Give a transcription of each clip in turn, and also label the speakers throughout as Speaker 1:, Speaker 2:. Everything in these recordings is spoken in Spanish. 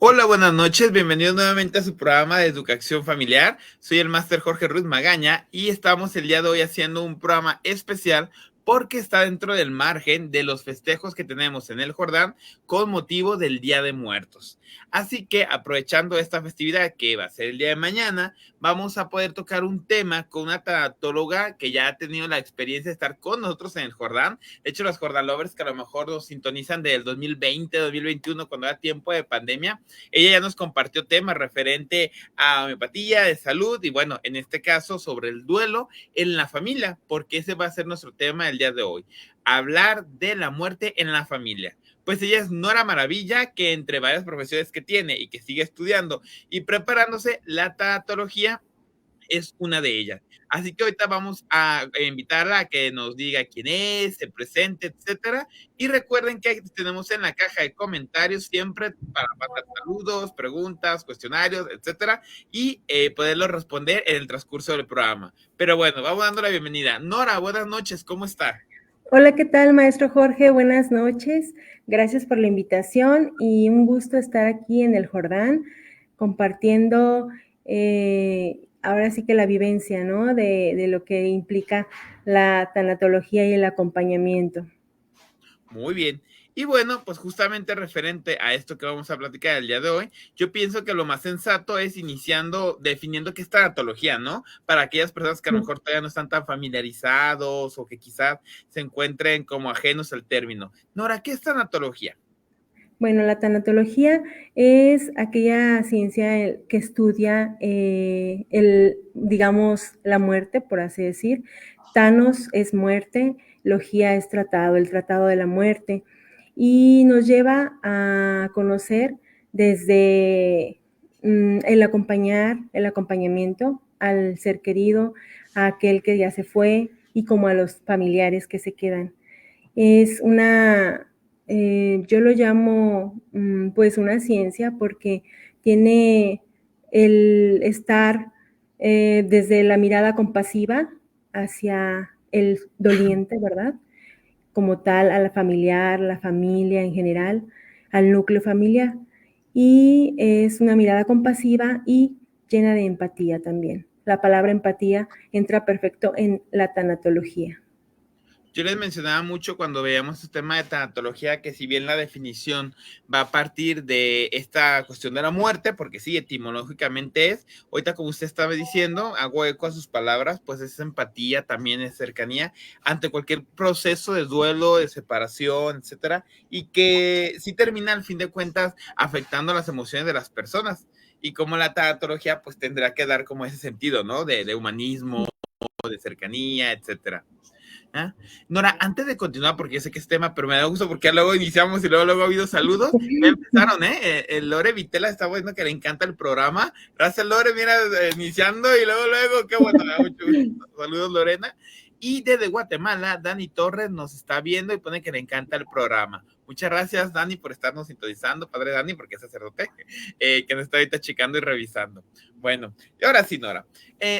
Speaker 1: Hola, buenas noches, bienvenidos nuevamente a su programa de Educación Familiar. Soy el máster Jorge Ruiz Magaña y estamos el día de hoy haciendo un programa especial porque está dentro del margen de los festejos que tenemos en el Jordán con motivo del Día de Muertos. Así que aprovechando esta festividad que va a ser el día de mañana, vamos a poder tocar un tema con una tanatóloga que ya ha tenido la experiencia de estar con nosotros en el Jordán. De hecho, los Jordan Lovers que a lo mejor nos sintonizan del 2020, 2021, cuando era tiempo de pandemia, ella ya nos compartió temas referente a homeopatía, de salud y bueno, en este caso sobre el duelo en la familia, porque ese va a ser nuestro tema el día de hoy. Hablar de la muerte en la familia. Pues ella es Nora Maravilla, que entre varias profesiones que tiene y que sigue estudiando y preparándose, la tanatología es una de ellas. Así que ahorita vamos a invitarla a que nos diga quién es, se presente, etcétera. Y recuerden que tenemos en la caja de comentarios siempre para mandar saludos, preguntas, cuestionarios, etcétera, y poderlos responder en el transcurso del programa. Pero bueno, vamos dando la bienvenida. Nora, buenas noches, ¿cómo está?
Speaker 2: Hola, ¿qué tal, maestro Jorge? Buenas noches. Gracias por la invitación y un gusto estar aquí en el Jordán compartiendo ahora sí que la vivencia, ¿no? De lo que implica la tanatología y el acompañamiento.
Speaker 1: Muy bien. Y bueno, pues justamente referente a esto que vamos a platicar el día de hoy, yo pienso que lo más sensato es iniciando, definiendo qué es tanatología, ¿no? Para aquellas personas que a lo mejor todavía no están tan familiarizados o que quizás se encuentren como ajenos al término. Nora, ¿qué es tanatología?
Speaker 2: Bueno, la tanatología es aquella ciencia que estudia digamos, la muerte, por así decir. Thanos es muerte, logía es tratado, el tratado de la muerte, y nos lleva a conocer desde el acompañamiento al ser querido, a aquel que ya se fue y como a los familiares que se quedan. Es yo lo llamo pues una ciencia porque tiene el estar desde la mirada compasiva hacia el doliente, ¿verdad? Como tal, a la familiar, la familia en general, al núcleo familiar. Y es una mirada compasiva y llena de empatía también. La palabra empatía entra perfecto en la tanatología.
Speaker 1: Yo les mencionaba mucho cuando veíamos este tema de tanatología que si bien la definición va a partir de esta cuestión de la muerte, porque sí, etimológicamente es, ahorita como usted estaba diciendo, hago eco a sus palabras, pues es empatía, también es cercanía ante cualquier proceso de duelo, de separación, etcétera, y que sí termina al fin de cuentas afectando las emociones de las personas. Y como la tanatología pues tendrá que dar como ese sentido, ¿no? De humanismo, de cercanía, etcétera. ¿Ah? Nora, antes de continuar, porque yo sé que es tema, pero me da gusto porque luego iniciamos y luego ha habido saludos. Ya empezaron, ¿eh? El Lore Vitela está bueno que le encanta el programa. Gracias, Lore, mira, iniciando y luego, qué bueno, me da mucho gusto. Saludos, Lorena. Y desde Guatemala, Dani Torres nos está viendo y pone que le encanta el programa. Muchas gracias, Dani, por estarnos sintonizando, padre Dani, porque es sacerdote, que nos está ahorita checando y revisando. Bueno, y ahora sí, Nora.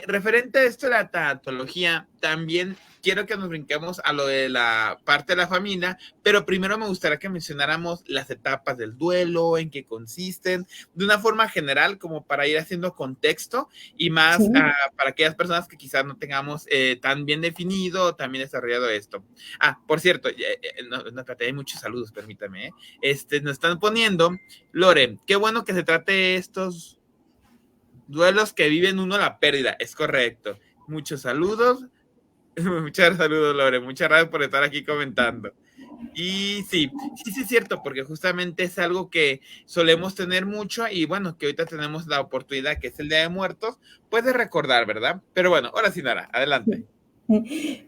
Speaker 1: Referente a esto de la tanatología, también quiero que nos brinquemos a lo de la parte de la familia, pero primero me gustaría que mencionáramos las etapas del duelo, en qué consisten, de una forma general, como para ir haciendo contexto y más
Speaker 2: Sí.
Speaker 1: para aquellas personas que quizás no tengamos tan bien definido, tan bien desarrollado esto. Ah, por cierto, hay muchos saludos, permítame. Nos están poniendo, Lore, qué bueno que se trate estos duelos que viven uno la pérdida, es correcto. Muchos saludos. Muchas saludos, Lore. Muchas gracias por estar aquí comentando. Y sí es cierto, porque justamente es algo que solemos tener mucho y bueno, que ahorita tenemos la oportunidad, que es el Día de Muertos, pues de recordar, ¿verdad? Pero bueno, ahora sí, Nara, adelante.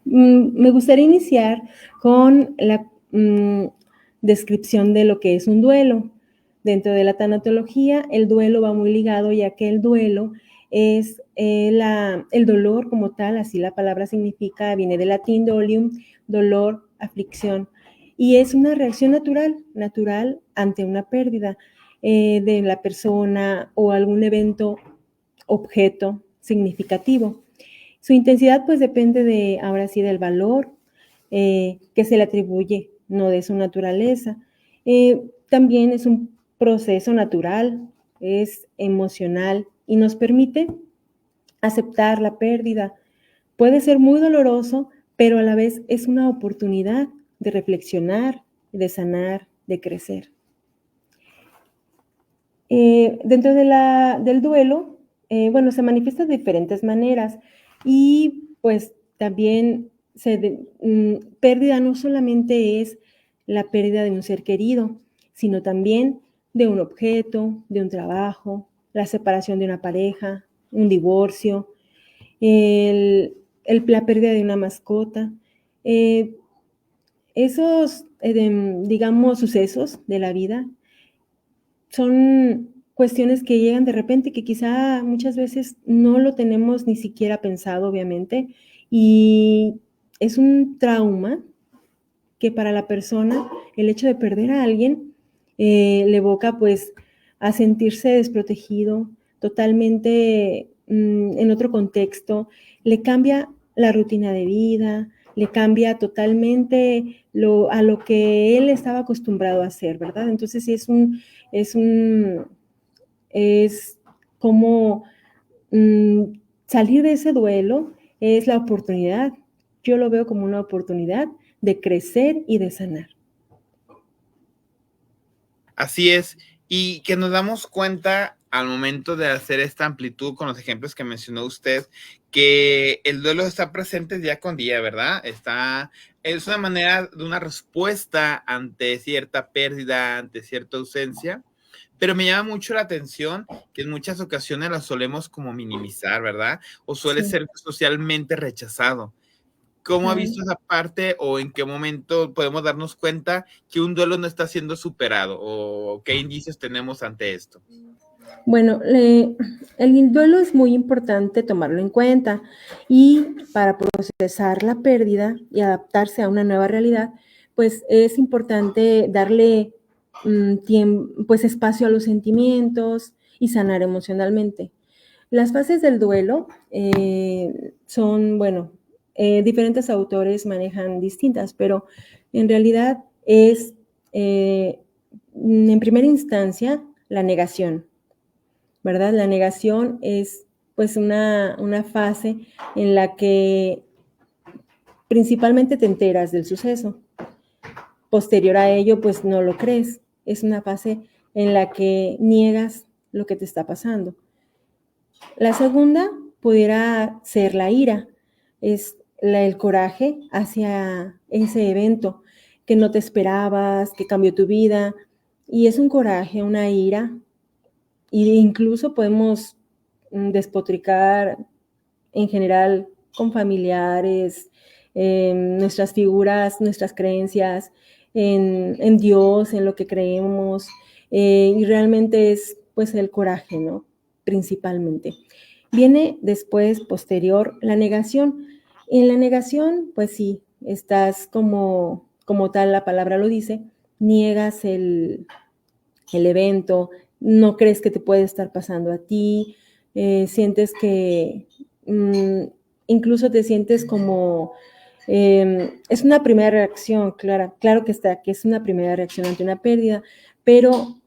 Speaker 2: Me gustaría iniciar con la descripción de lo que es un duelo. Dentro de la tanatología, el duelo va muy ligado, ya que el duelo es el dolor como tal, así la palabra significa, viene del latín dolium, dolor, aflicción, y es una reacción natural ante una pérdida de la persona o algún evento, objeto significativo. Su intensidad pues depende de, ahora sí, del valor que se le atribuye, no de su naturaleza. También es un proceso natural, es emocional y nos permite aceptar la pérdida. Puede ser muy doloroso, pero a la vez es una oportunidad de reflexionar, de sanar, de crecer. Dentro del duelo, bueno, se manifiesta de diferentes maneras y pues también pérdida no solamente es la pérdida de un ser querido, sino también de un objeto, de un trabajo, la separación de una pareja, un divorcio, la pérdida de una mascota. Esos, digamos, sucesos de la vida son cuestiones que llegan de repente, que quizá muchas veces no lo tenemos ni siquiera pensado, obviamente, y es un trauma que para la persona el hecho de perder a alguien le evoca pues a sentirse desprotegido, totalmente en otro contexto, le cambia la rutina de vida, le cambia totalmente a lo que él estaba acostumbrado a hacer, ¿verdad? Entonces sí es como salir de ese duelo es la oportunidad. Yo lo veo como una oportunidad de crecer y de sanar.
Speaker 1: Así es, y que nos damos cuenta al momento de hacer esta amplitud con los ejemplos que mencionó usted, que el duelo está presente día con día, ¿verdad? Es una manera de una respuesta ante cierta pérdida, ante cierta ausencia, pero me llama mucho la atención que en muchas ocasiones la solemos como minimizar, ¿verdad? O suele
Speaker 2: Sí,
Speaker 1: ser socialmente rechazado. ¿Cómo ha
Speaker 2: claro.
Speaker 1: visto esa parte o en qué momento podemos darnos cuenta que un duelo no está siendo superado o qué indicios tenemos ante esto?
Speaker 2: Bueno, el duelo es muy importante tomarlo en cuenta y para procesar la pérdida y adaptarse a una nueva realidad, pues es importante darle pues espacio a los sentimientos y sanar emocionalmente. Las fases del duelo son, bueno, diferentes autores manejan distintas, pero en realidad es, en primera instancia, la negación, ¿verdad? La negación es pues una fase en la que principalmente te enteras del suceso. Posterior a ello, pues no lo crees. Es una fase en la que niegas lo que te está pasando. La segunda pudiera ser la ira, es el coraje hacia ese evento que no te esperabas, que cambió tu vida, y es un coraje, una ira, e incluso podemos despotricar en general con familiares, nuestras figuras, nuestras creencias, en Dios, en lo que creemos, y realmente es pues el coraje, ¿no? Principalmente. Viene después, posterior, la negación. En la negación, pues sí, estás como tal la palabra lo dice, niegas el evento, no crees que te puede estar pasando a ti, sientes que incluso te sientes como, es una primera reacción, claro que está, que es una primera reacción ante una pérdida, pero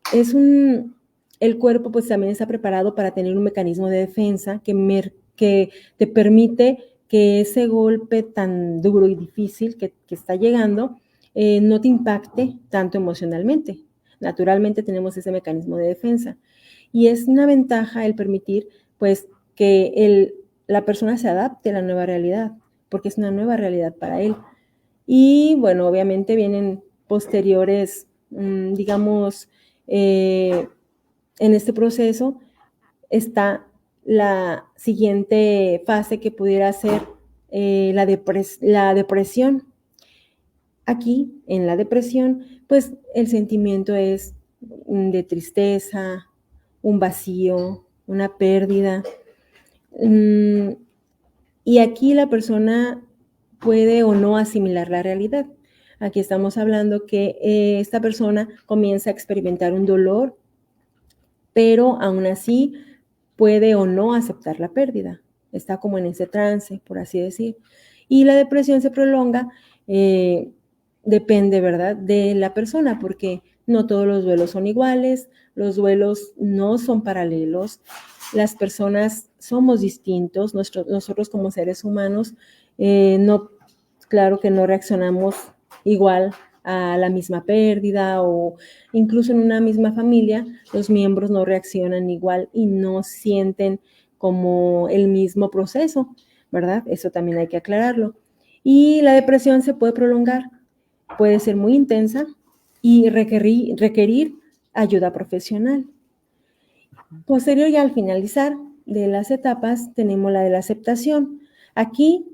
Speaker 2: el cuerpo pues también está preparado para tener un mecanismo de defensa que te permite que ese golpe tan duro y difícil que está llegando no te impacte tanto emocionalmente. Naturalmente tenemos ese mecanismo de defensa. Y es una ventaja el permitir, pues, que la persona se adapte a la nueva realidad, porque es una nueva realidad para él. Y bueno, obviamente vienen posteriores, digamos, en este proceso está la siguiente fase que pudiera ser la depresión. Aquí, en la depresión, pues el sentimiento es de tristeza, un vacío, una pérdida. Y aquí la persona puede o no asimilar la realidad. Aquí estamos hablando que esta persona comienza a experimentar un dolor, pero aún así puede o no aceptar la pérdida. Está como en ese trance, por así decir. Y la depresión se prolonga, depende, ¿verdad?, de la persona, porque No todos los duelos son iguales, los duelos no son paralelos, las personas somos distintos, nosotros como seres humanos, no, claro que no reaccionamos igual a la misma pérdida, o incluso en una misma familia los miembros no reaccionan igual y no sienten como el mismo proceso, ¿verdad? Eso también hay que aclararlo. Y la depresión se puede prolongar, puede ser muy intensa y requerir ayuda profesional. Posterior, ya al finalizar de las etapas, tenemos la de la aceptación. Aquí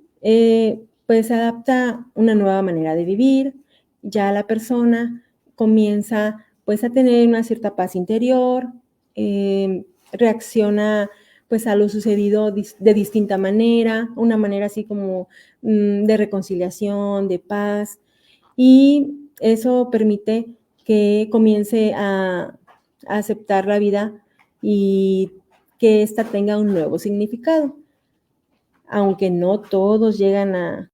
Speaker 2: pues se adapta una nueva manera de vivir, ya la persona comienza pues a tener una cierta paz interior, reacciona pues a lo sucedido de distinta manera, una manera así como de reconciliación, de paz, y eso permite que comience a aceptar la vida y que ésta tenga un nuevo significado. Aunque no todos llegan a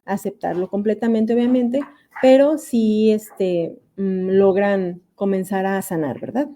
Speaker 2: aceptarlo completamente, obviamente, pero sí logran comenzar a sanar, ¿verdad?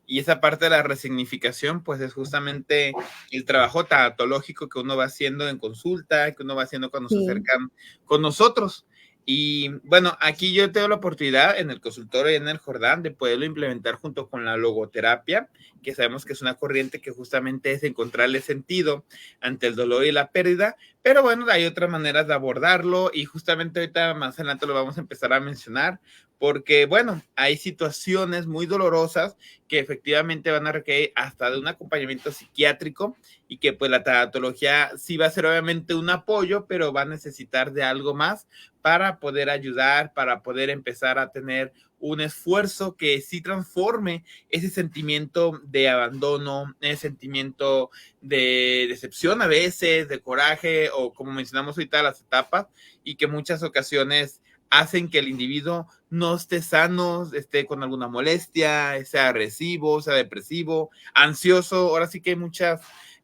Speaker 1: Y esa parte de la resignificación, pues es justamente el trabajo tanatológico que uno va haciendo en consulta, que uno va haciendo cuando se
Speaker 2: Sí.
Speaker 1: acercan con nosotros. Y bueno, aquí yo tengo la oportunidad en el consultorio y en el Jordán de poderlo implementar junto con la logoterapia, que sabemos que es una corriente que justamente es encontrarle sentido ante el dolor y la pérdida. Pero bueno, hay otras maneras de abordarlo y justamente ahorita más adelante lo vamos a empezar a mencionar, porque bueno, hay situaciones muy dolorosas que efectivamente van a requerir hasta de un acompañamiento psiquiátrico y que pues la tanatología sí va a ser obviamente un apoyo, pero va a necesitar de algo más para poder ayudar, para poder empezar a tener un esfuerzo que sí transforme ese sentimiento de abandono, ese sentimiento de decepción a veces, de coraje o como mencionamos ahorita las etapas y que muchas ocasiones hacen que el individuo no esté sano, esté con alguna molestia, sea agresivo, sea depresivo, ansioso. Ahora sí que hay muchas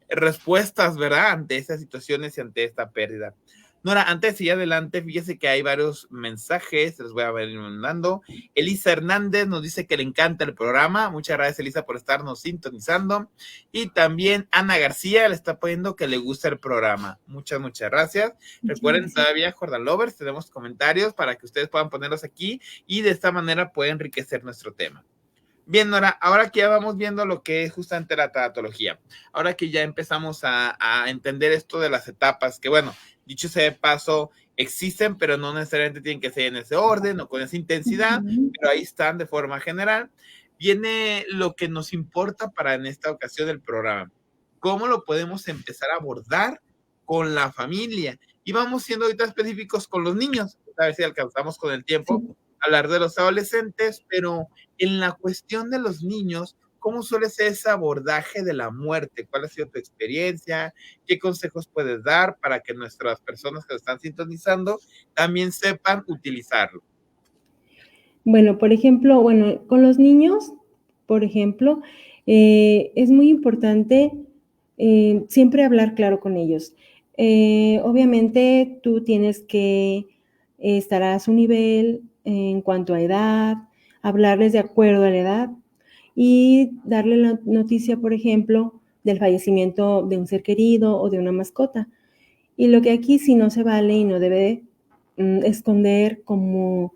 Speaker 1: respuestas, ¿verdad? Ante estas situaciones y ante esta pérdida. Nora, antes de seguir adelante, fíjese que hay varios mensajes, se los voy a ver mandando. Elisa Hernández nos dice que le encanta el programa. Muchas gracias, Elisa, por estarnos sintonizando. Y también Ana García le está poniendo que le gusta el programa. Muchas gracias. Recuerden, todavía Jordan Lovers, tenemos comentarios para que ustedes puedan ponerlos aquí y de esta manera puede enriquecer nuestro tema. Bien, Nora, ahora que ya vamos viendo lo que es justamente la tanatología, ahora que ya empezamos a entender esto de las etapas, que bueno, dicho sea de paso, existen, pero no necesariamente tienen que ser en ese orden o con esa intensidad, pero ahí están de forma general. Viene lo que nos importa para en esta ocasión del programa. ¿Cómo lo podemos empezar a abordar con la familia? Y vamos siendo ahorita específicos con los niños, a ver si alcanzamos con el tiempo
Speaker 2: Sí.
Speaker 1: hablar de los adolescentes, pero en la cuestión de los niños, ¿cómo suele ser ese abordaje de la muerte? ¿Cuál ha sido tu experiencia? ¿Qué consejos puedes dar para que nuestras personas que lo están sintonizando también sepan utilizarlo?
Speaker 2: Bueno, por ejemplo, bueno, con los niños, por ejemplo, es muy importante siempre hablar claro con ellos. Obviamente tú tienes que estar a su nivel en cuanto a edad, hablarles de acuerdo a la edad y darle la noticia, por ejemplo, del fallecimiento de un ser querido o de una mascota. Y lo que aquí sí no se vale y no debe esconder como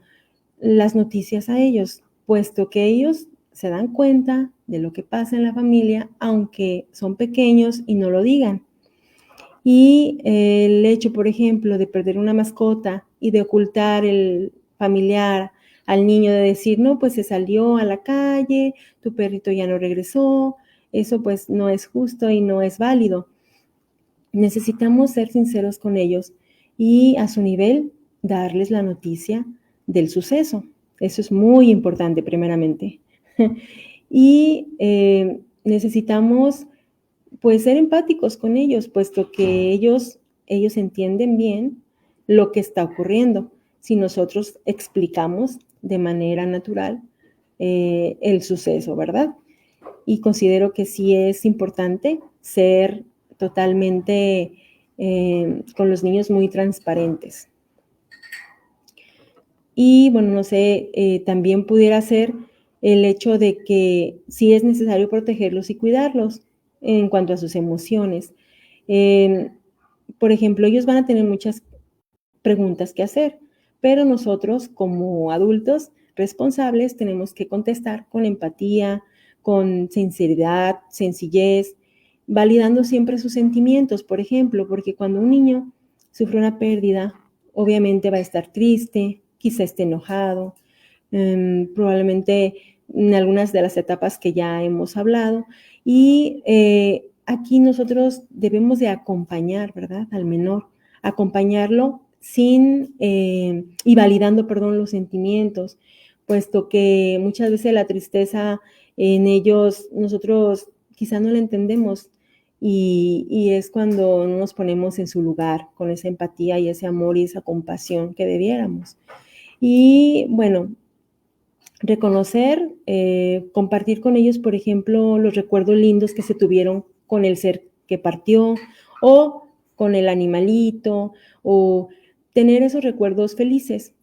Speaker 2: las noticias a ellos, puesto que ellos se dan cuenta de lo que pasa en la familia, aunque son pequeños y no lo digan. Y el hecho, por ejemplo, de perder una mascota y de ocultar el familiar al niño, de decir, no, pues se salió a la calle, tu perrito ya no regresó, eso pues no es justo y no es válido. Necesitamos ser sinceros con ellos y a su nivel darles la noticia del suceso. Eso es muy importante primeramente. Y necesitamos pues ser empáticos con ellos, puesto que ellos entienden bien lo que está ocurriendo. Si nosotros explicamos de manera natural el suceso, ¿verdad? Y considero que sí es importante ser totalmente con los niños muy transparentes. Y bueno, no sé, también pudiera ser el hecho de que sí es necesario protegerlos y cuidarlos en cuanto a sus emociones. Eh, por ejemplo, ellos van a tener muchas preguntas que hacer, pero nosotros como adultos responsables tenemos que contestar con empatía, con sinceridad, sencillez, validando siempre sus sentimientos, por ejemplo, porque cuando un niño sufre una pérdida, obviamente va a estar triste, quizá esté enojado, probablemente en algunas de las etapas que ya hemos hablado, y aquí nosotros debemos de acompañar, ¿verdad?, al menor, acompañarlo sin, y validando, perdón, los sentimientos, puesto que muchas veces la tristeza en ellos, nosotros quizá no la entendemos, y es cuando no nos ponemos en su lugar con esa empatía y ese amor y esa compasión que debiéramos. Y bueno, reconocer, compartir con ellos, por ejemplo, los recuerdos lindos que se tuvieron con el ser que partió o con el animalito, o tener esos recuerdos felices,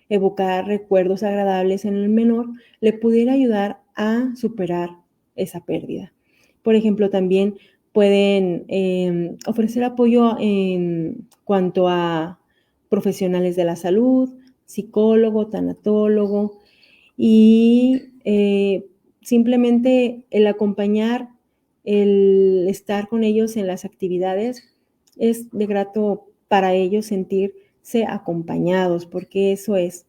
Speaker 2: evocar recuerdos agradables en el menor, le pudiera ayudar a superar esa pérdida. Por ejemplo, también pueden ofrecer apoyo en cuanto a profesionales de la salud, psicólogo, tanatólogo, y simplemente el acompañar, el estar con ellos en las actividades es de grato para ellos sentirse acompañados, porque eso es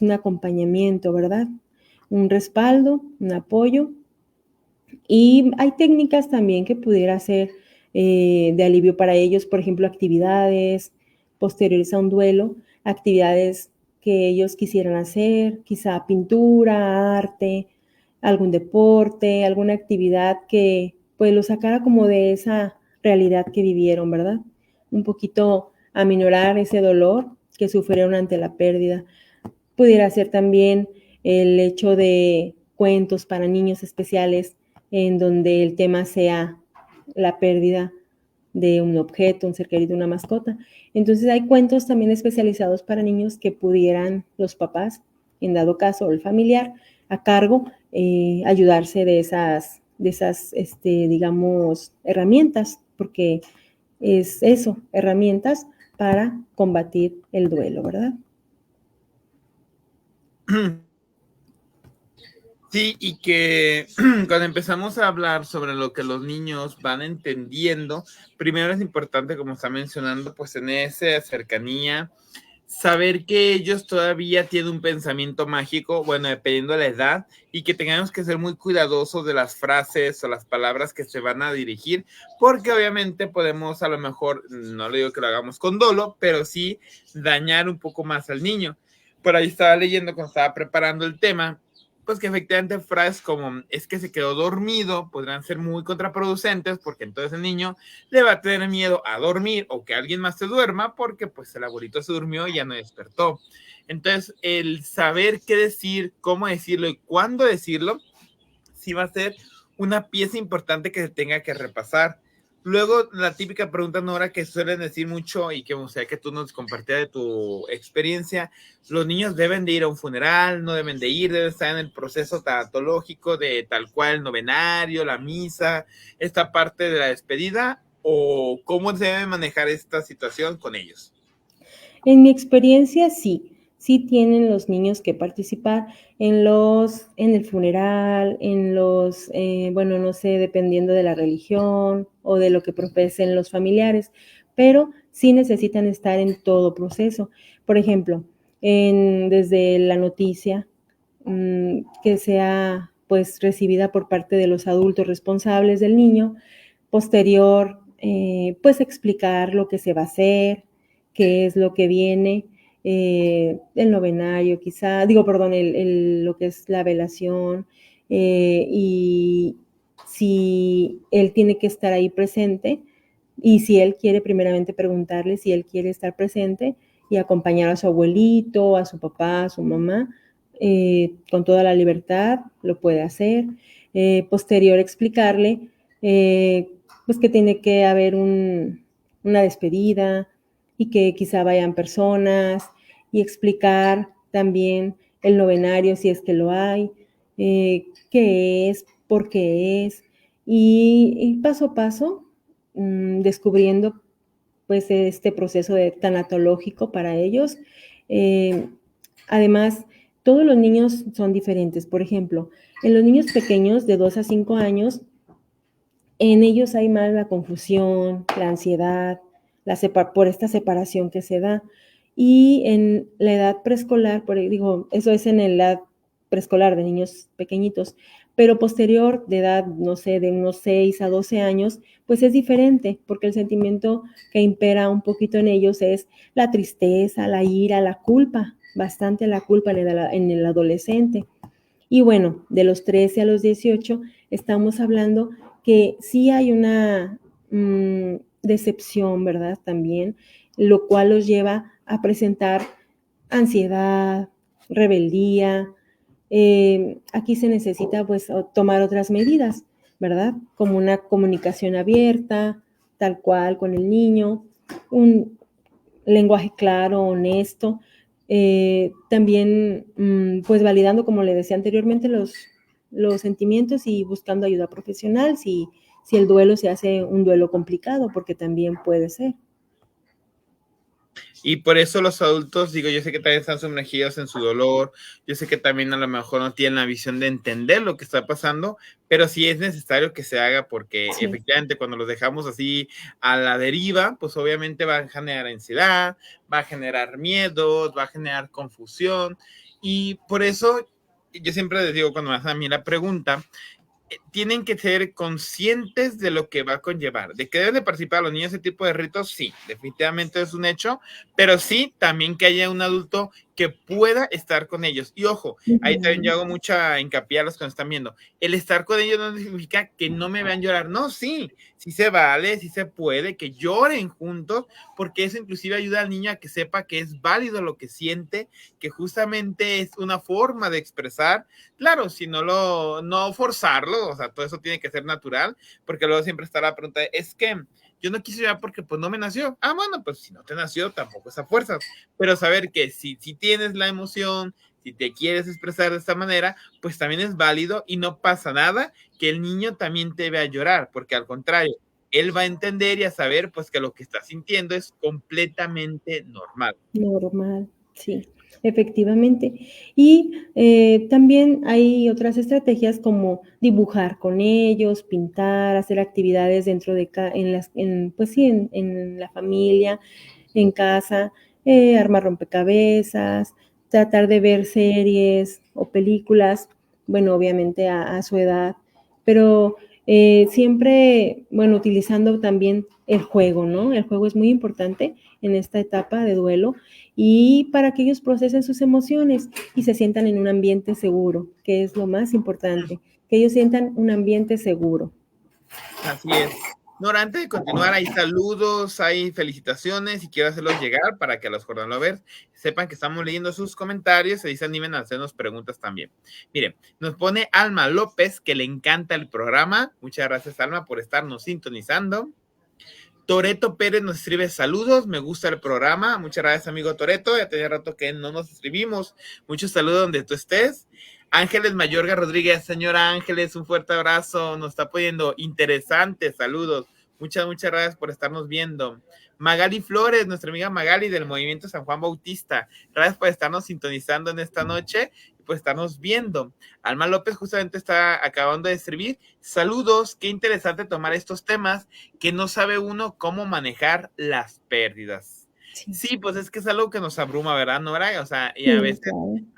Speaker 2: un acompañamiento, ¿verdad? Un respaldo, un apoyo. Y hay técnicas también que pudiera ser de alivio para ellos, por ejemplo, actividades posteriores a un duelo, actividades que ellos quisieran hacer, quizá pintura, arte, algún deporte, alguna actividad que pues los sacara como de esa realidad que vivieron, ¿verdad? Un poquito aminorar ese dolor que sufrieron ante la pérdida. Pudiera ser también el hecho de cuentos para niños especiales en donde el tema sea la pérdida de un objeto, un ser querido, una mascota. Entonces hay cuentos también especializados para niños que pudieran los papás, en dado caso, el familiar a cargo, ayudarse de esas digamos, herramientas, porque es eso, herramientas para combatir el duelo, ¿verdad?
Speaker 1: Sí, y que cuando empezamos a hablar sobre lo que los niños van entendiendo, primero es importante, como está mencionando, pues tener esa cercanía, saber que ellos todavía tienen un pensamiento mágico, bueno, dependiendo de la edad, y que tengamos que ser muy cuidadosos de las frases o las palabras que se van a dirigir, porque obviamente podemos a lo mejor, no le digo que lo hagamos con dolo, pero sí dañar un poco más al niño. Por ahí estaba leyendo cuando estaba preparando el tema, pues que efectivamente frases como es que se quedó dormido podrán ser muy contraproducentes porque entonces el niño le va a tener miedo a dormir o que alguien más se duerma porque pues el abuelito se durmió y ya no despertó. Entonces el saber qué decir, cómo decirlo y cuándo decirlo, sí va a ser una pieza importante que se tenga que repasar. Luego, la típica pregunta, Nora, que suelen decir mucho y que me gustaría que tú nos compartieras de tu experiencia, los niños deben de ir a un funeral, no deben de ir, deben estar en el proceso tanatológico de tal cual el novenario, la misa, esta parte de la despedida, o cómo se debe manejar esta situación con ellos.
Speaker 2: En mi experiencia, sí, sí tienen los niños que participar en el funeral, en los, bueno, no sé, dependiendo de la religión o de lo que profesen los familiares, pero sí necesitan estar en todo proceso. Por ejemplo, desde la noticia, que sea pues recibida por parte de los adultos responsables del niño, posterior, pues explicar lo que se va a hacer, qué es lo que viene, el novenario quizá, digo, perdón, lo que es la velación, y si él tiene que estar ahí presente y si él quiere primeramente preguntarle si él quiere estar presente y acompañar a su abuelito, a su papá, a su mamá, con toda la libertad, lo puede hacer. Posterior explicarle pues que tiene que haber una despedida y que quizá vayan personas y explicar también el novenario, si es que lo hay, qué es, por qué es, y paso a paso descubriendo pues este proceso de tanatológico para ellos. Además, todos los niños son diferentes. Por ejemplo, en los niños pequeños de 2 a 5 años, en ellos hay más la confusión, la ansiedad, por esta separación que se da. Y en la edad preescolar, digo, eso es en la edad preescolar de niños pequeñitos, pero posterior de edad, no sé, de unos 6 a 12 años, pues es diferente, porque el sentimiento que impera un poquito en ellos es la tristeza, la ira, la culpa, bastante la culpa en el adolescente. Y bueno, de los 13 a los 18 estamos hablando que sí hay una decepción, ¿verdad? También, lo cual los lleva a presentar ansiedad, rebeldía. Aquí se necesita pues tomar otras medidas, ¿verdad? Como una comunicación abierta, tal cual con el niño, un lenguaje claro, honesto, también pues validando, como le decía anteriormente, los sentimientos y buscando ayuda profesional si el duelo se hace un duelo complicado, porque también puede ser.
Speaker 1: Y por eso los adultos, digo, yo sé que también están sumergidos en su dolor, yo sé que también a lo mejor no tienen la visión de entender lo que está pasando, pero sí es necesario que se haga porque sí, efectivamente cuando los dejamos así a la deriva, pues obviamente va a generar ansiedad, va a generar miedos, va a generar confusión, y por eso yo siempre les digo cuando me hacen a mí la pregunta, tienen que ser conscientes de lo que va a conllevar, de que deben de participar los niños en ese tipo de ritos, sí, definitivamente es un hecho, pero sí también que haya un adulto que pueda estar con ellos. Y ojo, ahí también yo hago mucha hincapié a los que nos están viendo. El estar con ellos no significa que no me vean llorar. No, sí, sí se vale, sí se puede, que lloren juntos, porque eso inclusive ayuda al niño a que sepa que es válido lo que siente, que justamente es una forma de expresar. Claro, si no forzarlo, o sea, todo eso tiene que ser natural, porque luego siempre está la pregunta, es que yo no quise llorar porque pues no me nació. Ah, bueno, pues si no te nació, tampoco es a fuerzas. Pero saber que si tienes la emoción, si te quieres expresar de esta manera, pues también es válido y no pasa nada que el niño también te vea llorar, porque al contrario, él va a entender y a saber pues que lo que está sintiendo es completamente normal.
Speaker 2: Normal, sí, efectivamente. Y también hay otras estrategias como dibujar con ellos, pintar, hacer actividades dentro de pues sí, en la familia, en casa, armar rompecabezas, tratar de ver series o películas, bueno, obviamente a su edad, pero siempre, bueno, utilizando también el juego, ¿no? El juego es muy importante en esta etapa de duelo y para que ellos procesen sus emociones y se sientan en un ambiente seguro, que es lo más importante, que ellos sientan un ambiente seguro.
Speaker 1: Así es. Nora, antes de continuar, hay saludos, hay felicitaciones y quiero hacerlos llegar para que los jordanovers sepan que estamos leyendo sus comentarios y se animen a hacernos preguntas también. Miren, nos pone Alma López que le encanta el programa. Muchas gracias, Alma, por estarnos sintonizando. Toreto Pérez nos escribe saludos, me gusta el programa. Muchas gracias, amigo Toreto. Ya tenía rato que no nos escribimos. Muchos saludos donde tú estés. Ángeles Mayorga Rodríguez, señora Ángeles, un fuerte abrazo. Nos está poniendo interesantes saludos. Muchas gracias por estarnos viendo. Magali Flores, nuestra amiga Magali del Movimiento San Juan Bautista. Gracias por estarnos sintonizando en esta noche y por estarnos viendo. Alma López justamente está acabando de escribir. Saludos, qué interesante tomar estos temas que no sabe uno cómo manejar las pérdidas. Sí, pues es que es algo que nos abruma, ¿verdad, Nora? O sea, y a veces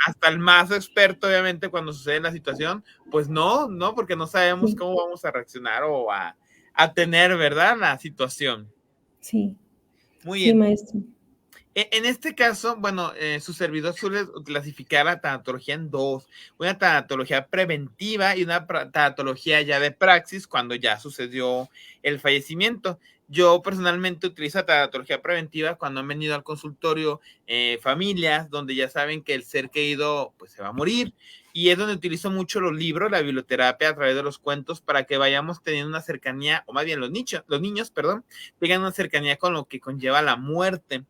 Speaker 1: hasta el más experto, obviamente, cuando sucede la situación, pues no, porque no sabemos cómo vamos a reaccionar o a tener, ¿verdad? La situación.
Speaker 2: Sí.
Speaker 1: Muy bien.
Speaker 2: Maestro.
Speaker 1: En este caso, bueno, su servidor suele clasificar la tanatología en dos, una tanatología preventiva y una tanatología ya de praxis cuando ya sucedió el fallecimiento. Yo personalmente utilizo la tanatología preventiva cuando han venido al consultorio familias donde ya saben que el ser querido pues se va a morir. Y es donde utilizo mucho los libros, la biblioterapia a través de los cuentos para que vayamos teniendo una cercanía, o más bien los niños, perdón, tengan una cercanía con lo que conlleva la muerte.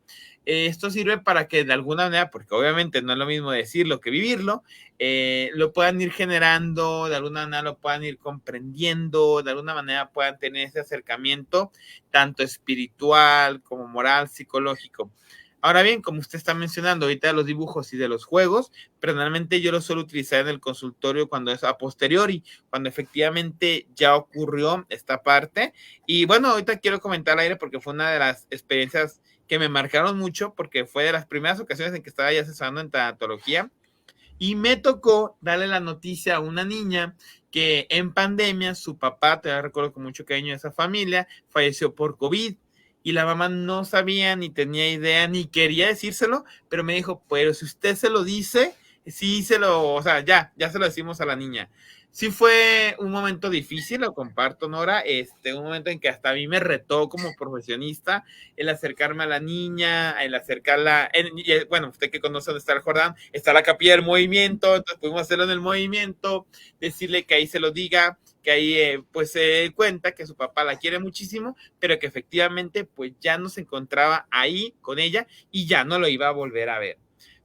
Speaker 1: Esto sirve para que de alguna manera, porque obviamente no es lo mismo decirlo que vivirlo, lo puedan ir generando, de alguna manera lo puedan ir comprendiendo, de alguna manera puedan tener ese acercamiento, tanto espiritual como moral, psicológico. Ahora bien, como usted está mencionando ahorita de los dibujos y de los juegos, personalmente yo lo suelo utilizar en el consultorio cuando es a posteriori, cuando efectivamente ya ocurrió esta parte. Y bueno, ahorita quiero comentar al aire porque fue una de las experiencias que me marcaron mucho, porque fue de las primeras ocasiones en que estaba ya asesorando en tanatología. Y me tocó darle la noticia a una niña que en pandemia su papá, te recuerdo con mucho cariño de esa familia, falleció por COVID y la mamá no sabía ni tenía idea ni quería decírselo, pero me dijo, pero si usted se lo dice, sí se lo, o sea, ya se lo decimos a la niña. Sí fue un momento difícil, lo comparto, Nora, un momento en que hasta a mí me retó como profesionista el acercarme a la niña, el acercarla, bueno, usted que conoce dónde está el Jordán, está la capilla del movimiento, entonces pudimos hacerlo en el movimiento, decirle que ahí se lo diga, que ahí pues se dé cuenta que su papá la quiere muchísimo, pero que efectivamente pues ya no se encontraba ahí con ella y ya no lo iba a volver a ver.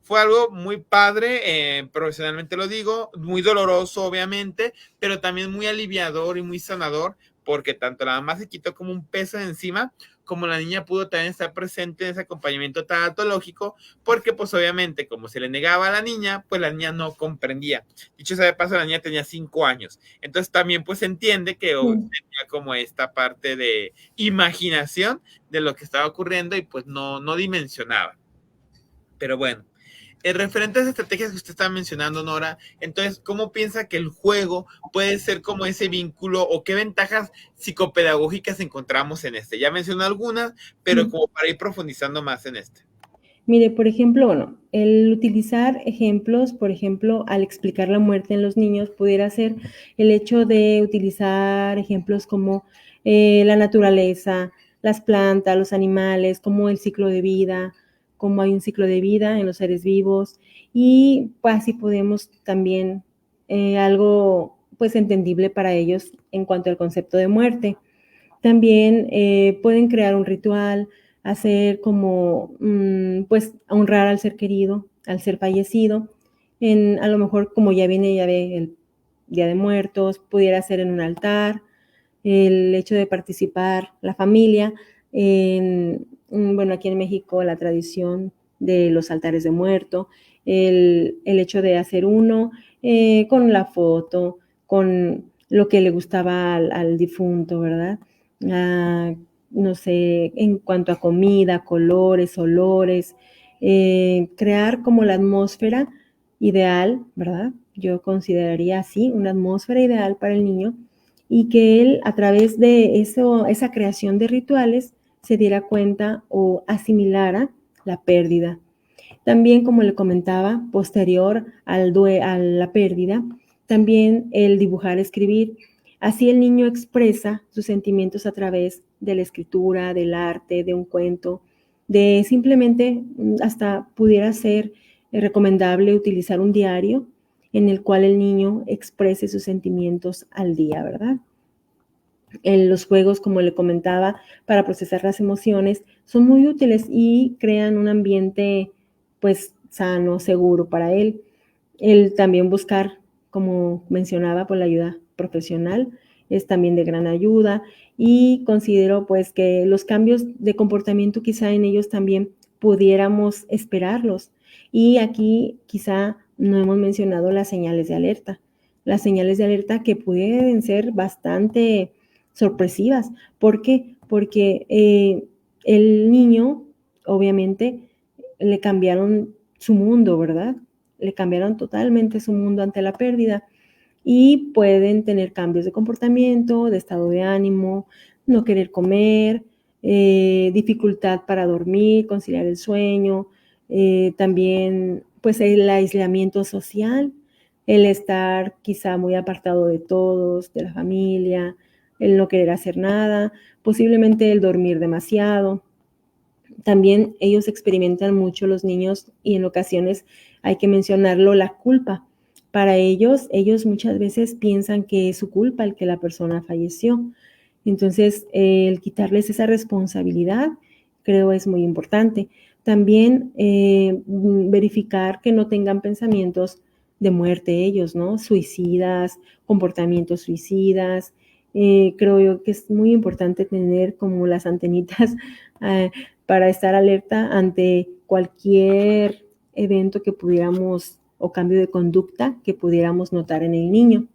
Speaker 1: Fue algo muy padre, profesionalmente lo digo, muy doloroso obviamente, pero también muy aliviador y muy sanador, porque tanto la mamá se quitó como un peso de encima, como la niña pudo también estar presente en ese acompañamiento tanatológico, porque pues obviamente como se le negaba a la niña, pues la niña no comprendía. Dicho sea de paso, la niña tenía 5 años, entonces también pues se entiende que tenía como esta parte de imaginación de lo que estaba ocurriendo y pues no dimensionaba. Pero bueno, referente a las estrategias que usted estaba mencionando, Nora, entonces, ¿cómo piensa que el juego puede ser como ese vínculo o qué ventajas psicopedagógicas encontramos en este? Ya mencionó algunas, pero como para ir profundizando más en este.
Speaker 2: Mire, por ejemplo, bueno, el utilizar ejemplos, por ejemplo, al explicar la muerte en los niños, pudiera ser el hecho de utilizar ejemplos como la naturaleza, las plantas, los animales, como el ciclo de vida, cómo hay un ciclo de vida en los seres vivos y pues así podemos también algo pues entendible para ellos en cuanto al concepto de muerte. También pueden crear un ritual, hacer como, pues, honrar al ser querido, al ser fallecido. A lo mejor, como ya viene ya de el Día de Muertos, pudiera ser en un altar, el hecho de participar, la familia. Bueno, aquí en México la tradición de los altares de muerto, el hecho de hacer uno con la foto, con lo que le gustaba al difunto, ¿verdad? Ah, no sé, en cuanto a comida, colores, olores, crear como la atmósfera ideal, ¿verdad? Yo consideraría así, una atmósfera ideal para el niño y que él a través de esa creación de rituales se diera cuenta o asimilara la pérdida. También, como le comentaba, posterior a la pérdida, también el dibujar, escribir. Así el niño expresa sus sentimientos a través de la escritura, del arte, de un cuento, de simplemente hasta pudiera ser recomendable utilizar un diario en el cual el niño exprese sus sentimientos al día, ¿verdad? Los juegos, como le comentaba, para procesar las emociones son muy útiles y crean un ambiente pues sano, seguro para él. El también buscar, como mencionaba, por la ayuda profesional es también de gran ayuda y considero pues que los cambios de comportamiento quizá en ellos también pudiéramos esperarlos. Y aquí quizá no hemos mencionado las señales de alerta. Las señales de alerta que pueden ser bastante sorpresivas. ¿Por qué? Porque el niño, obviamente, le cambiaron su mundo, ¿verdad? Le cambiaron totalmente su mundo ante la pérdida y pueden tener cambios de comportamiento, de estado de ánimo, no querer comer, dificultad para dormir, conciliar el sueño, también pues el aislamiento social, el estar quizá muy apartado de todos, de la familia, el no querer hacer nada, posiblemente el dormir demasiado, También ellos experimentan mucho, los niños, y en ocasiones hay que mencionarlo, la culpa. Para ellos muchas veces piensan que es su culpa el que la persona falleció. Entonces, el quitarles esa responsabilidad creo es muy importante. También verificar que no tengan pensamientos de muerte ellos, ¿no? Suicidas, comportamientos suicidas. Creo yo que es muy importante tener como las antenitas para estar alerta ante cualquier evento que pudiéramos o cambio de conducta que pudiéramos notar en el niño.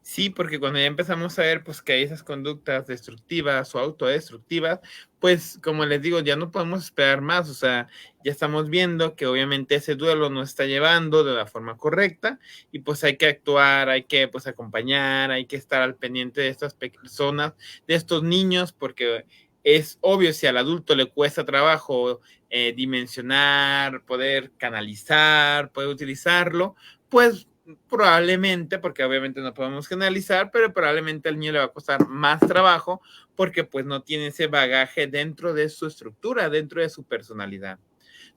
Speaker 1: Sí, porque cuando ya empezamos a ver pues que hay esas conductas destructivas o autodestructivas, pues como les digo, ya no podemos esperar más, o sea, ya estamos viendo que obviamente ese duelo no está llevando de la forma correcta y pues hay que actuar, hay que pues acompañar, hay que estar al pendiente de estas personas, de estos niños, porque es obvio si al adulto le cuesta trabajo dimensionar, poder canalizar, poder utilizarlo, pues probablemente, porque obviamente no podemos generalizar, pero probablemente al niño le va a costar más trabajo porque pues no tiene ese bagaje dentro de su estructura, dentro de su personalidad.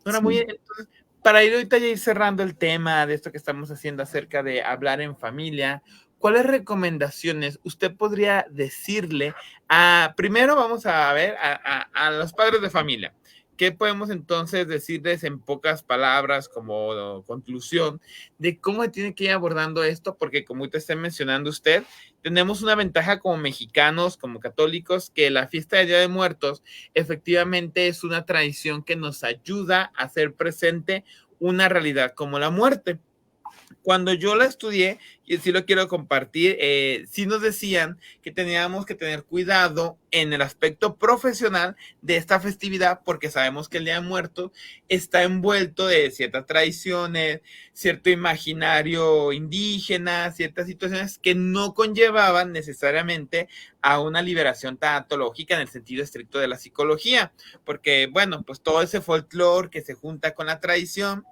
Speaker 1: Nora, muy
Speaker 2: Sí.
Speaker 1: bien, entonces, para ir ahorita ya ir cerrando el tema de esto que estamos haciendo acerca de hablar en familia, ¿cuáles recomendaciones usted podría decirle a, primero vamos a ver, a los padres de familia? ¿Qué podemos entonces decirles en pocas palabras como conclusión de cómo tiene que ir abordando esto? Porque como usted está mencionando usted, tenemos una ventaja como mexicanos, como católicos, que la fiesta del Día de Muertos efectivamente es una tradición que nos ayuda a hacer presente una realidad como la muerte. Cuando yo la estudié, y sí lo quiero compartir, sí nos decían que teníamos que tener cuidado en el aspecto profesional de esta festividad, porque sabemos que el Día de Muertos está envuelto de ciertas tradiciones, cierto imaginario indígena, ciertas situaciones que no conllevaban necesariamente a una liberación tanatológica en el sentido estricto de la psicología, porque bueno, pues todo ese folclore que se junta con la tradición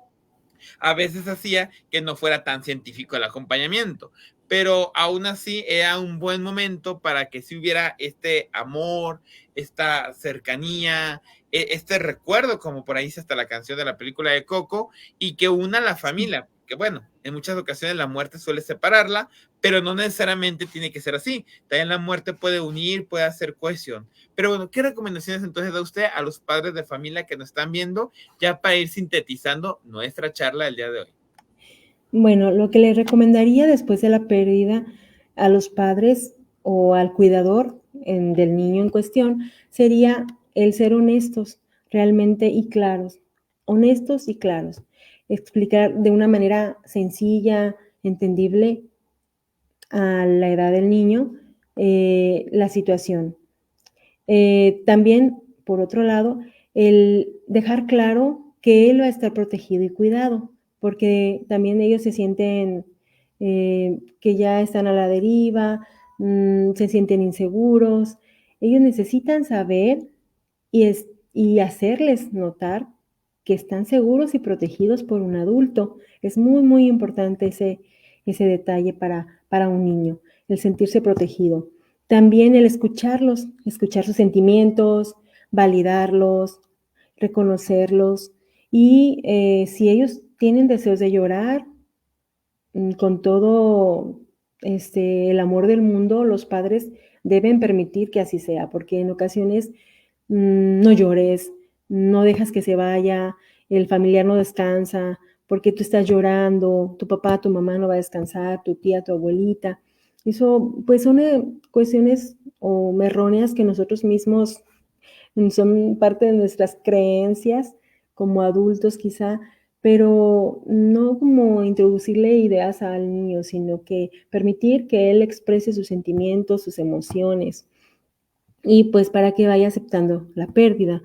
Speaker 1: a veces hacía que no fuera tan científico el acompañamiento, pero aún así era un buen momento para que si hubiera este amor, esta cercanía, este recuerdo, como por ahí dice hasta la canción de la película de Coco, y que una a la familia, que bueno, en muchas ocasiones la muerte suele separarla, pero no necesariamente tiene que ser así. También la muerte puede unir, puede hacer cohesión. Pero bueno, ¿qué recomendaciones entonces da usted a los padres de familia que nos están viendo ya para ir sintetizando nuestra charla del día de hoy?
Speaker 2: Bueno, lo que le recomendaría después de la pérdida a los padres o al cuidador del niño en cuestión sería el ser honestos realmente y claros, honestos y claros, explicar de una manera sencilla, entendible a la edad del niño la situación. También, por otro lado, el dejar claro que él va a estar protegido y cuidado, porque también ellos se sienten que ya están a la deriva, se sienten inseguros. Ellos necesitan saber y hacerles notar que están seguros y protegidos por un adulto. Es muy, muy importante ese detalle para un niño, el sentirse protegido. También el escucharlos, escuchar sus sentimientos, validarlos, reconocerlos y si ellos tienen deseos de llorar, con todo el amor del mundo, los padres deben permitir que así sea, porque en ocasiones no llores, no dejas que se vaya, el familiar no descansa, porque tú estás llorando, tu papá, tu mamá no va a descansar, tu tía, tu abuelita. Eso, pues son cuestiones o erróneas que nosotros mismos son parte de nuestras creencias como adultos quizá, pero no como introducirle ideas al niño, sino que permitir que él exprese sus sentimientos, sus emociones y pues para que vaya aceptando la pérdida.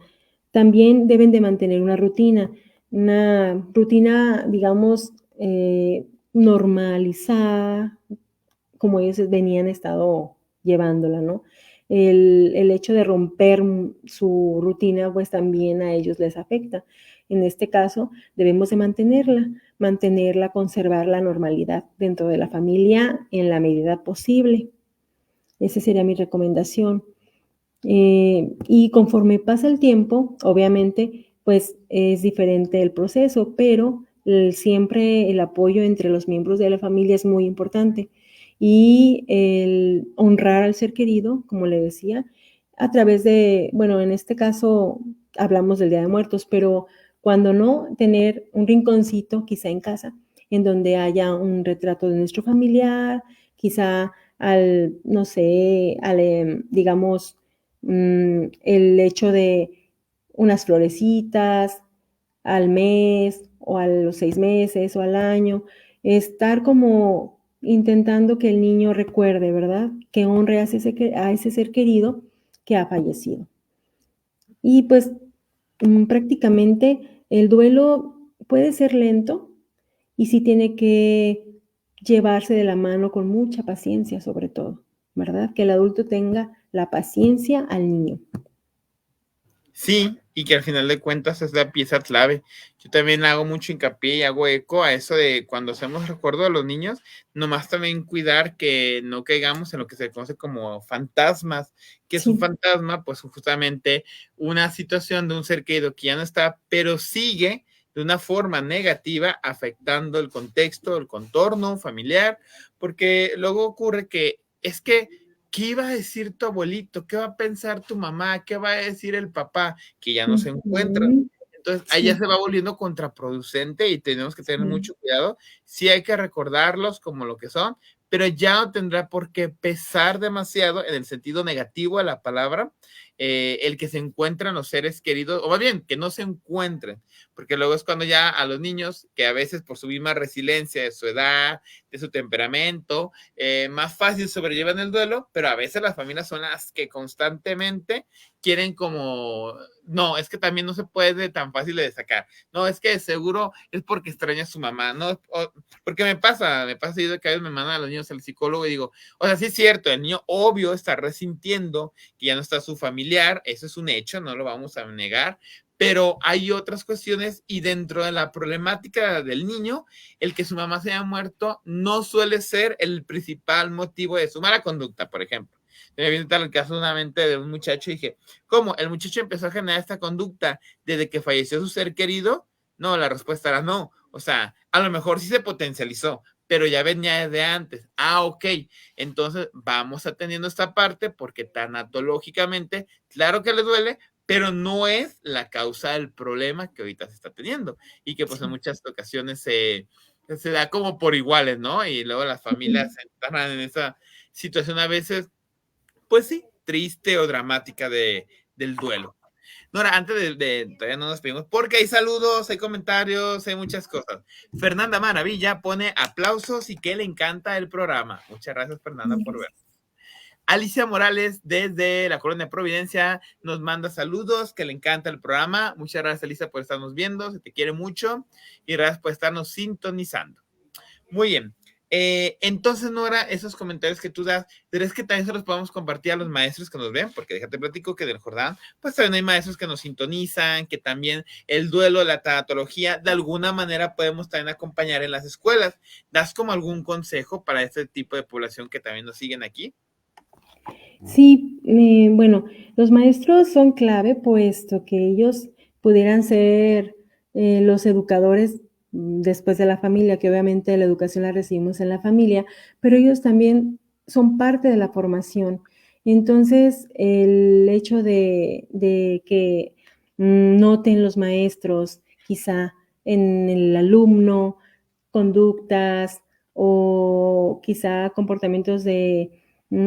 Speaker 2: También deben de mantener una rutina, digamos, normalizada, como ellos venían estado llevándola, ¿no? El hecho de romper su rutina, pues también a ellos les afecta. En este caso, debemos de mantenerla, conservar la normalidad dentro de la familia en la medida posible. Esa sería mi recomendación. Y conforme pasa el tiempo, obviamente, pues es diferente el proceso, pero siempre el apoyo entre los miembros de la familia es muy importante. Y el honrar al ser querido, como le decía, a través de, bueno, en este caso hablamos del Día de Muertos, pero cuando no, tener un rinconcito quizá en casa, en donde haya un retrato de nuestro familiar, quizá al, no sé, al, digamos, el hecho de unas florecitas al mes o a los 6 meses o al año, estar como intentando que el niño recuerde, ¿verdad? Que honre a ese ser querido que ha fallecido. Y pues prácticamente el duelo puede ser lento y sí tiene que llevarse de la mano con mucha paciencia, sobre todo, ¿verdad? Que el adulto tenga la paciencia al niño.
Speaker 1: Sí, y que al final de cuentas es la pieza clave. Yo también hago mucho hincapié y hago eco a eso de cuando hacemos recuerdo a los niños, nomás también cuidar que no caigamos en lo que se conoce como fantasmas, que es un
Speaker 2: Sí.
Speaker 1: fantasma, pues justamente una situación de un ser querido que ya no está, pero sigue de una forma negativa afectando el contexto, el contorno familiar, porque luego ocurre que es que ¿qué iba a decir tu abuelito? ¿Qué va a pensar tu mamá? ¿Qué va a decir el papá? Que ya no se encuentran.
Speaker 2: Ujú.
Speaker 1: Entonces, ahí ya
Speaker 2: Sí,
Speaker 1: se va volviendo contraproducente y tenemos que tener
Speaker 2: sí,
Speaker 1: mucho cuidado. Sí hay que recordarlos como lo que son, pero ya no tendrá por qué pesar demasiado en el sentido negativo de la palabra, el que se encuentran los seres queridos, o más bien, que no se encuentren, porque luego es cuando ya a los niños, que a veces por su misma resiliencia de su edad, de su temperamento, más fácil sobrellevan el duelo, pero a veces las familias son las que constantemente quieren como, no, es que también no se puede tan fácil de sacar, no, es que seguro es porque extraña a su mamá, no, porque me pasa seguido que a veces me mandan a los niños al psicólogo y digo, o sea, sí es cierto, el niño obvio está resintiendo que ya no está su familiar, eso es un hecho, no lo vamos a negar, pero hay otras cuestiones y dentro de la problemática del niño, el que su mamá se haya muerto no suele ser el principal motivo de su mala conducta, por ejemplo. Me viene tal el caso de una mente de un muchacho y dije, ¿cómo? ¿El muchacho empezó a generar esta conducta desde que falleció su ser querido? No, la respuesta era no. O sea, a lo mejor sí se potencializó, pero ya venía desde antes. Ah, ok. Entonces vamos atendiendo esta parte porque tanatológicamente, claro que le duele, pero no es la causa del problema que ahorita se está teniendo y que pues en
Speaker 2: sí,
Speaker 1: muchas ocasiones se da como por iguales, ¿no? Y luego las familias
Speaker 2: sí.
Speaker 1: se entran en esa situación a veces, pues sí, triste o dramática del duelo. Nora, antes todavía no nos pedimos, porque hay saludos, hay comentarios, hay muchas cosas. Fernanda Maravilla pone aplausos y que le encanta el programa. Muchas gracias, Fernanda, por ver. Alicia Morales, desde la Colonia Providencia, nos manda saludos, que le encanta el programa. Muchas gracias, Alicia, por estarnos viendo, se te quiere mucho y gracias por estarnos sintonizando. Muy bien. Entonces, Nora, esos comentarios que tú das, ¿crees que también se los podemos compartir a los maestros que nos ven? Porque déjate platico que del Jordán, pues también hay maestros que nos sintonizan, que también el duelo, la tanatología, de alguna manera podemos también acompañar en las escuelas. ¿Das como algún consejo para este tipo de población que también nos siguen aquí?
Speaker 2: Sí, bueno, los maestros son clave, puesto que ellos pudieran ser, los educadores, después de la familia, que obviamente la educación la recibimos en la familia, pero ellos también son parte de la formación. Entonces, el hecho de que noten los maestros, quizá en el alumno, conductas o quizá comportamientos de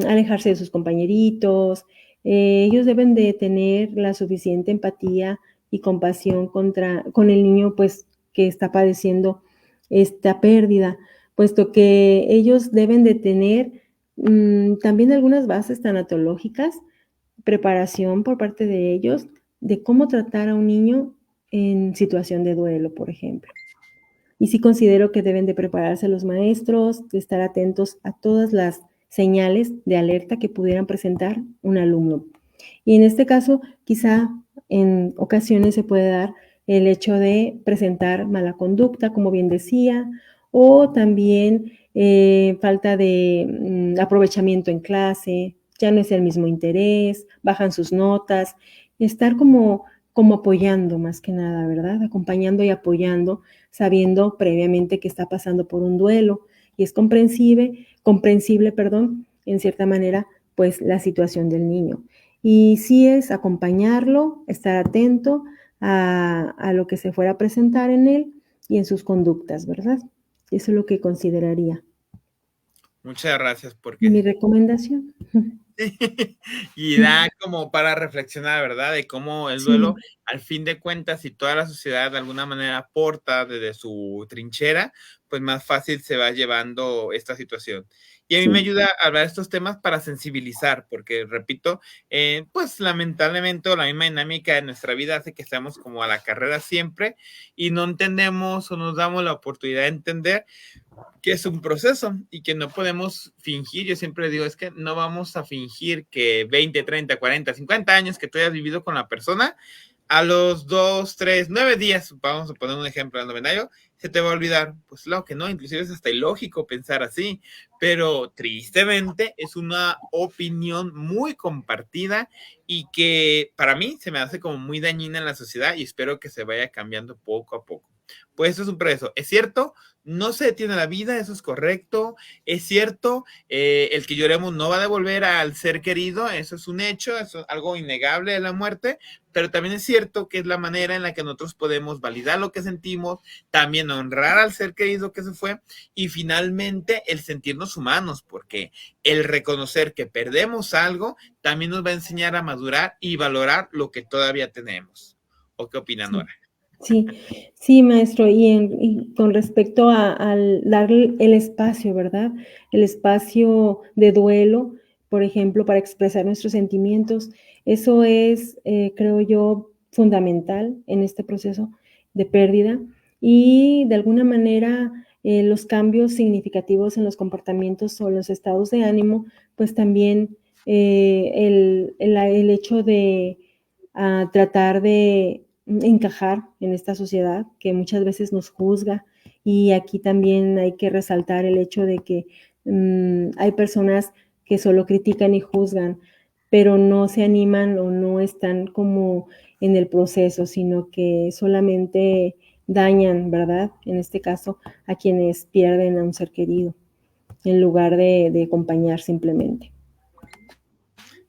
Speaker 2: alejarse de sus compañeritos. Ellos deben de tener la suficiente empatía y compasión con el niño, pues, que está padeciendo esta pérdida, puesto que ellos deben de tener también algunas bases tanatológicas, preparación por parte de ellos de cómo tratar a un niño en situación de duelo, por ejemplo. Y sí considero que deben de prepararse los maestros, de estar atentos a todas las señales de alerta que pudieran presentar un alumno. Y en este caso, quizá en ocasiones se puede dar el hecho de presentar mala conducta, como bien decía, o también falta de aprovechamiento en clase, ya no es el mismo interés, bajan sus notas, estar como apoyando más que nada, ¿verdad? Acompañando y apoyando, sabiendo previamente que está pasando por un duelo y es comprensible, perdón, en cierta manera, pues la situación del niño. Y sí es acompañarlo, estar atento a lo que se fuera a presentar en él y en sus conductas, ¿verdad? Eso es lo que consideraría.
Speaker 1: Muchas gracias,
Speaker 2: Mi
Speaker 1: porque
Speaker 2: recomendación.
Speaker 1: y da como para reflexionar, ¿verdad? De cómo el duelo,
Speaker 2: Sí,
Speaker 1: al fin de cuentas, si toda la sociedad de alguna manera aporta desde su trinchera, pues más fácil se va llevando esta situación. Y a mí me
Speaker 2: sí,
Speaker 1: ayuda a hablar de estos temas para sensibilizar, porque repito, pues lamentablemente la misma dinámica de nuestra vida hace que estemos como a la carrera siempre y no entendemos o nos damos la oportunidad de entender que es un proceso y que no podemos fingir. Yo siempre digo, es que no vamos a fingir que 20, 30, 40, 50 años que tú hayas vivido con la persona, a los 2, 3, 9 días, vamos a poner un ejemplo al novenario, se te va a olvidar. Pues claro que no, inclusive es hasta ilógico pensar así, pero tristemente es una opinión muy compartida y que para mí se me hace como muy dañina en la sociedad y espero que se vaya cambiando poco a poco. Pues eso es un proceso. Es cierto, no se detiene la vida, eso es correcto. Es cierto, el que lloremos no va a devolver al ser querido, eso es un hecho, eso es algo innegable de la muerte, pero también es cierto que es la manera en la que nosotros podemos validar lo que sentimos, también honrar al ser querido que se fue y finalmente el sentirnos humanos, porque el reconocer que perdemos algo también nos va a enseñar a madurar y valorar lo que todavía tenemos. ¿O qué opinan,
Speaker 2: sí.
Speaker 1: Nora?
Speaker 2: Sí, sí, maestro, y con respecto al darle el espacio, ¿verdad? El espacio de duelo, por ejemplo, para expresar nuestros sentimientos, eso es, creo yo, fundamental en este proceso de pérdida y de alguna manera los cambios significativos en los comportamientos o los estados de ánimo, pues también el hecho de tratar de encajar en esta sociedad que muchas veces nos juzga y aquí también hay que resaltar el hecho de que hay personas que solo critican y juzgan, pero no se animan o no están como en el proceso, sino que solamente dañan, ¿verdad? En este caso, a quienes pierden a un ser querido, en lugar de acompañar simplemente.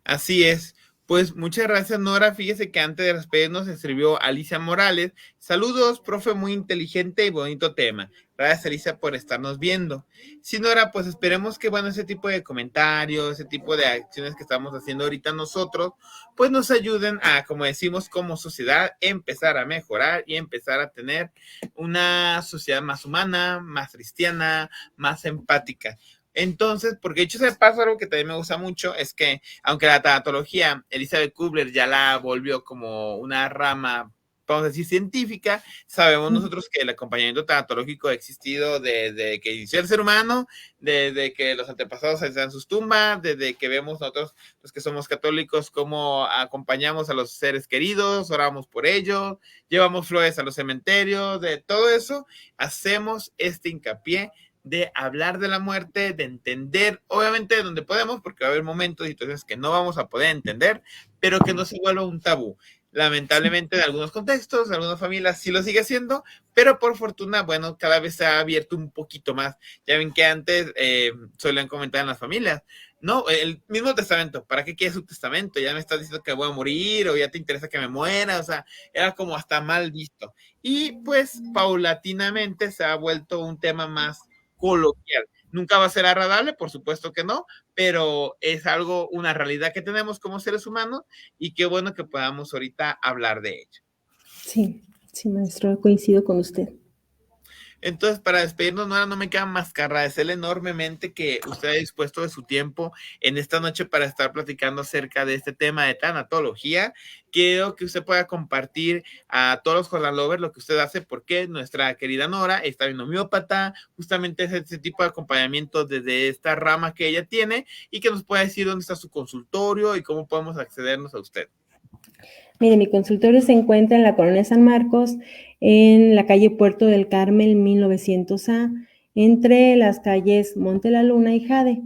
Speaker 1: Así es. Pues muchas gracias, Nora. Fíjese que antes de despedirnos escribió Alicia Morales. Saludos, profe, muy inteligente y bonito tema. Gracias, Alicia, por estarnos viendo. Sí, Nora, pues esperemos que, bueno, ese tipo de comentarios, ese tipo de acciones que estamos haciendo ahorita nosotros, pues nos ayuden a, como decimos, como sociedad, empezar a mejorar y empezar a tener una sociedad más humana, más cristiana, más empática. Entonces, porque dicho sea de paso, algo que también me gusta mucho es que, aunque la tanatología, Elizabeth Kubler ya la volvió como una rama, vamos a decir, científica, sabemos nosotros que el acompañamiento tanatológico ha existido desde que inició el ser humano, desde que los antepasados se en sus tumbas, desde que vemos nosotros, los que somos católicos, cómo acompañamos a los seres queridos, oramos por ellos, llevamos flores a los cementerios, de todo eso, hacemos este hincapié de hablar de la muerte, de entender, obviamente donde podemos, porque va a haber momentos y situaciones que no vamos a poder entender, pero que no se vuelva un tabú. Lamentablemente, en algunos contextos, en algunas familias sí lo sigue siendo, pero por fortuna, bueno, cada vez se ha abierto un poquito más. Ya ven que antes suelen comentar en las familias, no, el mismo testamento, ¿para qué quieres un testamento? Ya me estás diciendo que voy a morir o ya te interesa que me muera, o sea, era como hasta mal visto. Y pues paulatinamente se ha vuelto un tema más coloquial. Nunca va a ser agradable, por supuesto que no, pero es algo, una realidad que tenemos como seres humanos y qué bueno que podamos ahorita hablar de ello.
Speaker 2: Sí, sí, maestro, coincido con usted.
Speaker 1: Entonces, para despedirnos, Nora, no me queda más que agradecerle enormemente que usted haya dispuesto de su tiempo en esta noche para estar platicando acerca de este tema de tanatología. Quiero que usted pueda compartir a todos los Jordan Lovers lo que usted hace, porque nuestra querida Nora está bien homeópata, justamente es ese tipo de acompañamiento desde esta rama que ella tiene y que nos pueda decir dónde está su consultorio y cómo podemos accedernos a usted.
Speaker 2: Mire, mi consultorio se encuentra en la Colonia San Marcos, en la calle Puerto del Carmel 1900A, entre las calles Monte la Luna y Jade.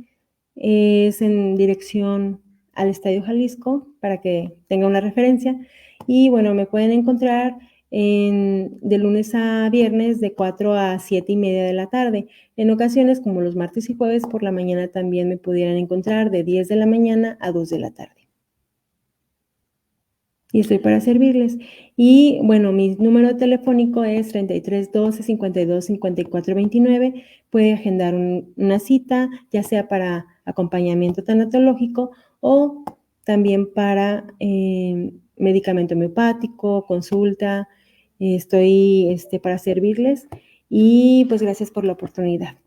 Speaker 2: Es en dirección al Estadio Jalisco para que tenga una referencia. Y bueno, me pueden encontrar de lunes a viernes de 4 a 7 y media de la tarde. En ocasiones, como los martes y jueves, por la mañana también me pudieran encontrar de 10 de la mañana a 2 de la tarde. Y estoy para servirles. Y bueno, mi número telefónico es 33 12 52 54 29. Puede agendar una cita, ya sea para acompañamiento tanatológico o también para medicamento homeopático, consulta. Estoy para servirles y pues gracias por la oportunidad.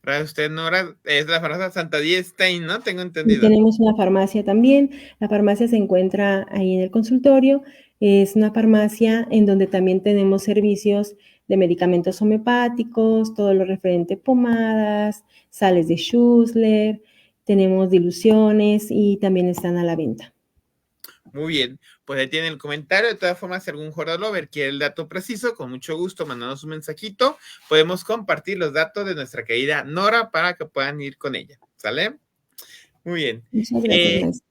Speaker 1: Gracias a usted, Nora. Es la farmacia Santa Díaz Stein, ¿no? Tengo
Speaker 2: Y
Speaker 1: entendido.
Speaker 2: tenemos una farmacia también. La farmacia se encuentra ahí en el consultorio. Es una farmacia en donde también tenemos servicios de medicamentos homeopáticos, todo lo referente a pomadas, sales de Schussler, tenemos diluciones y también están a la venta.
Speaker 1: Muy bien, pues ahí tienen el comentario. De todas formas, si algún Jordan Lover quiere el dato preciso, con mucho gusto, mandándonos un mensajito, podemos compartir los datos de nuestra querida Nora para que puedan ir con ella. ¿Sale? Muy bien.
Speaker 2: Muchas gracias, maestro.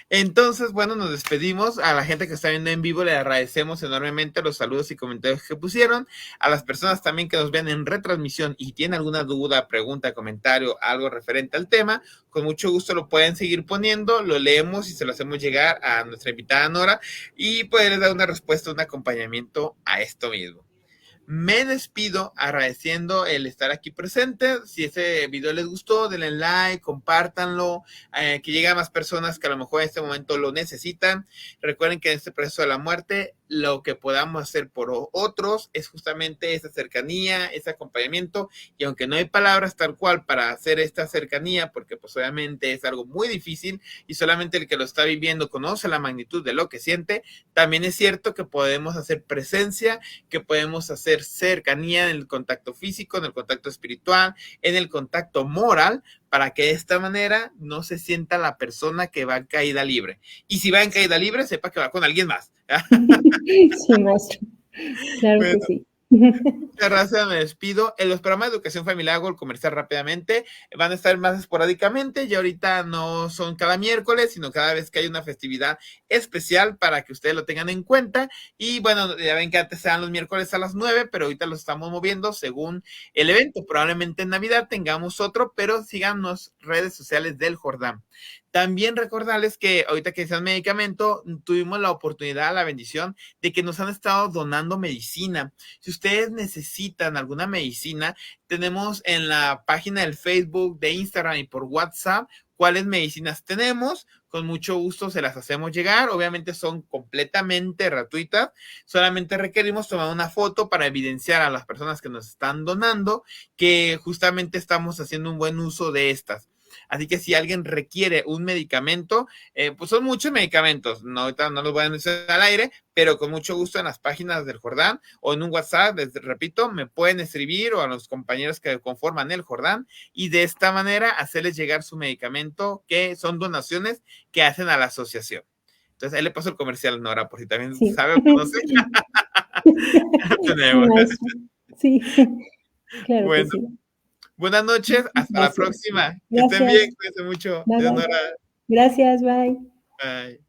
Speaker 1: Entonces, bueno, nos despedimos. A la gente que está viendo en vivo le agradecemos enormemente los saludos y comentarios que pusieron. A las personas también que nos ven en retransmisión y tienen alguna duda, pregunta, comentario, algo referente al tema, con mucho gusto lo pueden seguir poniendo, lo leemos y se lo hacemos llegar a nuestra invitada Nora y poderles dar una respuesta, un acompañamiento a esto mismo. Me despido agradeciendo el estar aquí presente. Si ese video les gustó, denle like, compártanlo, que lleguen a más personas que a lo mejor en este momento lo necesitan. Recuerden que en este proceso de la muerte, lo que podamos hacer por otros es justamente esa cercanía, ese acompañamiento. Y aunque no hay palabras tal cual para hacer esta cercanía, porque pues obviamente es algo muy difícil y solamente el que lo está viviendo conoce la magnitud de lo que siente, también es cierto que podemos hacer presencia, que podemos hacer cercanía en el contacto físico, en el contacto espiritual, en el contacto moral, para que de esta manera no se sienta la persona que va en caída libre. Y si va en caída libre, sepa que va con alguien más.
Speaker 2: Sí, maestro. Claro
Speaker 1: Bueno,
Speaker 2: que sí.
Speaker 1: muchas gracias, me despido. En los programas de educación familiar hago el comercial rápidamente. Van a estar más esporádicamente. Y ahorita no son cada miércoles, sino cada vez que hay una festividad especial para que ustedes lo tengan en cuenta. Y bueno, ya ven que antes eran los miércoles a las 9, pero ahorita los estamos moviendo según el evento. Probablemente en Navidad tengamos otro, pero síganos redes sociales del Jordán. También recordarles que ahorita que decían medicamento, tuvimos la oportunidad, la bendición de que nos han estado donando medicina. Si ustedes necesitan alguna medicina, tenemos en la página del Facebook, de Instagram y por WhatsApp cuáles medicinas tenemos. Con mucho gusto se las hacemos llegar. Obviamente son completamente gratuitas. Solamente requerimos tomar una foto para evidenciar a las personas que nos están donando que justamente estamos haciendo un buen uso de estas. Así que si alguien requiere un medicamento, pues son muchos medicamentos, no, ahorita no los voy a mencionar al aire, pero con mucho gusto en las páginas del Jordán o en un WhatsApp, les repito, me pueden escribir o a los compañeros que conforman el Jordán y de esta manera hacerles llegar su medicamento, que son donaciones que hacen a la asociación. Entonces ahí le paso el comercial, Nora, por si también
Speaker 2: Sí.
Speaker 1: sabe o conoce.
Speaker 2: Sí, maestro. Sí, claro
Speaker 1: Bueno,
Speaker 2: que sí.
Speaker 1: buenas noches, hasta la
Speaker 2: Gracias.
Speaker 1: próxima. Que estén
Speaker 2: Gracias.
Speaker 1: bien, cuídense mucho.
Speaker 2: Bye,
Speaker 1: Adiós,
Speaker 2: bye.
Speaker 1: Nora.
Speaker 2: Gracias, bye.
Speaker 1: Bye.